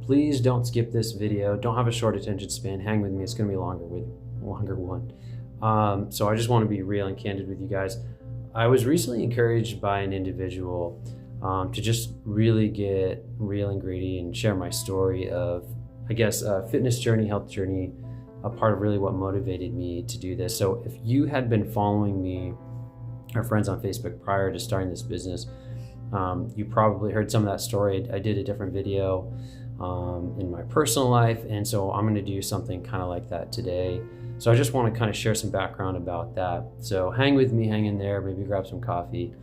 Please don't skip this video. Don't have a short attention span. Hang with me. It's going to be a longer one. So I just want to be real and candid with you guys. I was recently encouraged by an individual to just really get real and gritty and share my story of, I guess, fitness journey, health journey, a part of really what motivated me to do this. So if you had been following me, our friends on Facebook prior to starting this business, you probably heard some of that story. I did a different video in my personal life, and so I'm going to do something kind of like that today. So I just want to kind of share some background about that. So hang with me, hang in there, maybe grab some coffee.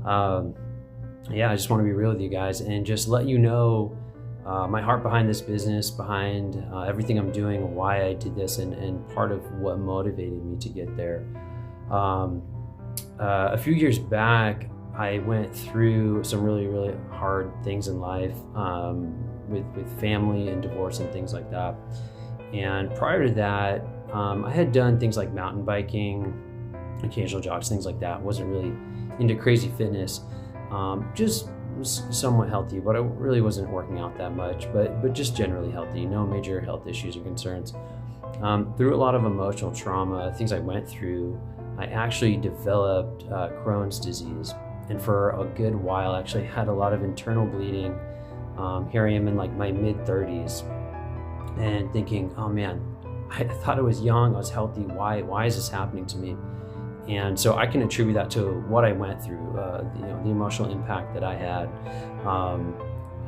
Yeah, I just want to be real with you guys and just let you know my heart behind this business, behind everything I'm doing, why I did this, and part of what motivated me to get there. A few years back, I went through some really hard things in life with family and divorce and things like that. And prior to that, I had done things like mountain biking, occasional jogs, things like that. Wasn't really into crazy fitness, just somewhat healthy, but I really wasn't working out that much, but just generally healthy, no major health issues or concerns. Through a lot of emotional trauma, things I went through, I actually developed Crohn's disease. And for a good while, I actually had a lot of internal bleeding. Here I am in like my mid-30s and thinking, oh man, I thought I was young, I was healthy. Why is this happening to me? And so I can attribute that to what I went through, the emotional impact that I had.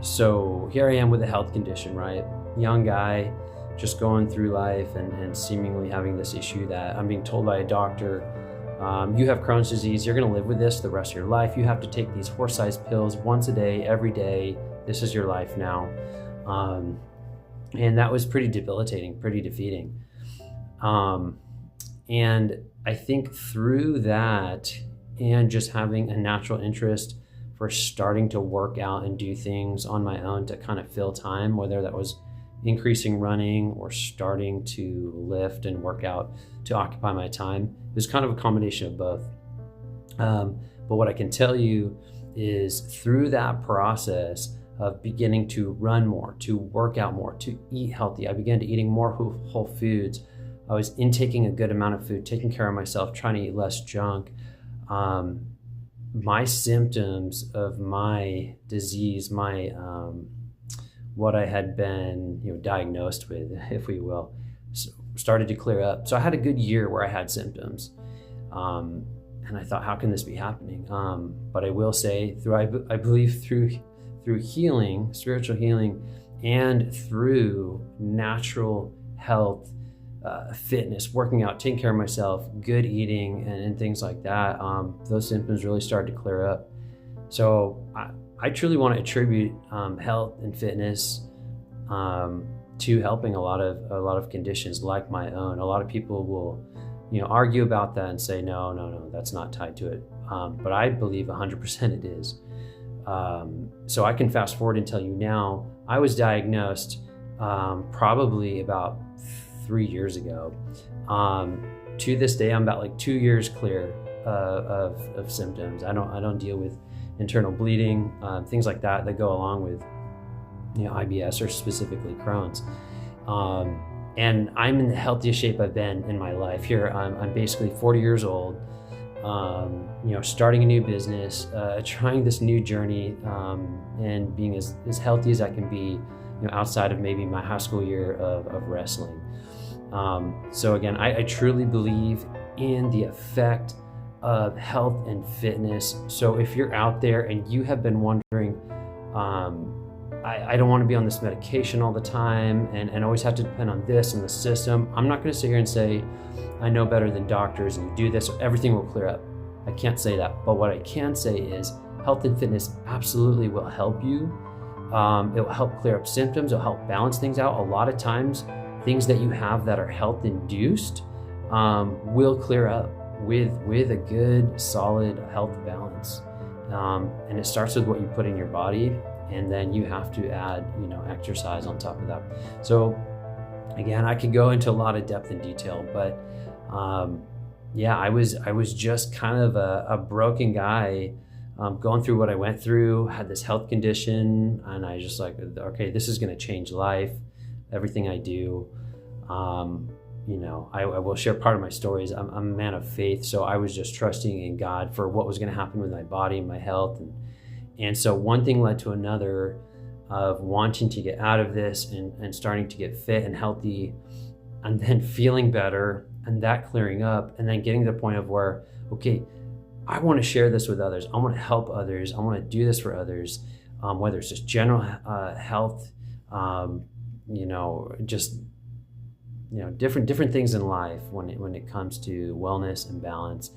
So here I am with a health condition, right? Young guy, just going through life and seemingly having this issue that I'm being told by a doctor, you have Crohn's disease, you're gonna live with this the rest of your life. You have to take these horse-sized pills once a day, every day. This is your life now. And that was pretty debilitating, pretty defeating. And I think through that and just having a natural interest for starting to work out and do things on my own to kind of fill time, whether that was increasing running or starting to lift and work out to occupy my time, it was kind of a combination of both. But what I can tell you is through that process of beginning to run more, to work out more, to eat healthy, I began to eating more whole foods. I was intaking a good amount of food, taking care of myself, trying to eat less junk. My symptoms of my disease, what I had been diagnosed with, if we will, started to clear up. So I had a good year where I had symptoms. And I thought, how can this be happening? But I will say, I believe through healing, spiritual healing, and through natural health, fitness, working out, taking care of myself, good eating, and things like that, those symptoms really started to clear up. So I truly want to attribute health and fitness to helping a lot of conditions like my own. A lot of people will argue about that and say, no, that's not tied to it. But I believe 100% it is. So I can fast forward and tell you now, I was diagnosed probably about 3 years ago. To this day, I'm about like 2 years clear of symptoms. I don't deal with internal bleeding, things like that go along with IBS or specifically Crohn's. And I'm in the healthiest shape I've been in my life. Here, I'm basically 40 years old, starting a new business, trying this new journey, and being as healthy as I can be, outside of maybe my high school year of wrestling. So again, I truly believe in the effect of health and fitness. So if you're out there and you have been wondering, I don't want to be on this medication all the time and always have to depend on this and the system. I'm not going to sit here and say, I know better than doctors and you do this, everything will clear up. I can't say that. But what I can say is health and fitness absolutely will help you. It will help clear up symptoms. It'll help balance things out. A lot of times, things that you have that are health induced will clear up with a good, solid health balance. And it starts with what you put in your body, and then you have to add, exercise on top of that. So again, I could go into a lot of depth and detail, but yeah, I was just kind of a broken guy going through what I went through, had this health condition, and I just like, okay, this is going to change life, everything I do. I will share part of my stories. I'm a man of faith, so I was just trusting in God for what was going to happen with my body and my health. And so one thing led to another of wanting to get out of this and starting to get fit and healthy, and then feeling better, and that clearing up, and then getting to the point of where, okay, I want to share this with others. I want to help others. I want to do this for others, whether it's just general health, different things in life when it comes to wellness and balance.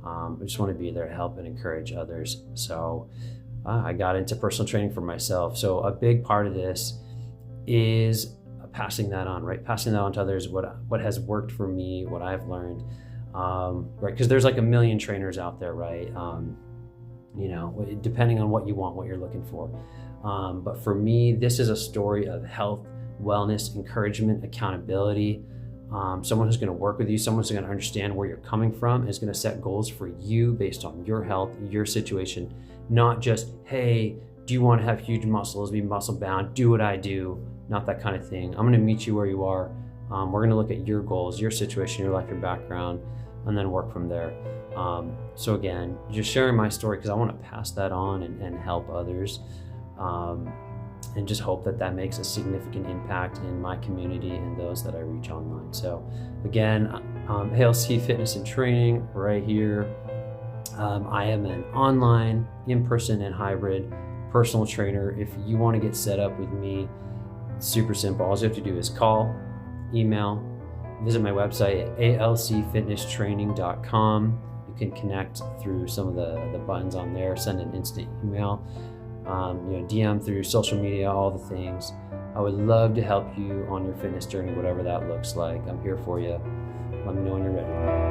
I just want to be there to help and encourage others. So I got into personal training for myself. So a big part of this is passing that on, right? Passing that on to others, what has worked for me, what I've learned, right? Because there's like a million trainers out there, right? Depending on what you want, what you're looking for. But for me, this is a story of health, wellness, encouragement, accountability. Someone who's going to work with you, someone who's going to understand where you're coming from, is going to set goals for you based on your health, your situation, not just, hey, do you want to have huge muscles, be muscle bound, do what I do, not that kind of thing. I'm going to meet you where you are. We're going to look at your goals, your situation, your life, your background, and then work from there. So again, just sharing my story because I want to pass that on and help others. And just hope that makes a significant impact in my community and those that I reach online. So again, ALC Fitness and Training right here. I am an online, in-person, and hybrid personal trainer. If you want to get set up with me, it's super simple. All you have to do is call, email, visit my website at alcfitnesstraining.com. You can connect through some of the buttons on there, send an instant email, DM through social media, all the things. I would love to help you on your fitness journey, whatever that looks like. I'm here for you. Let me know when you're ready.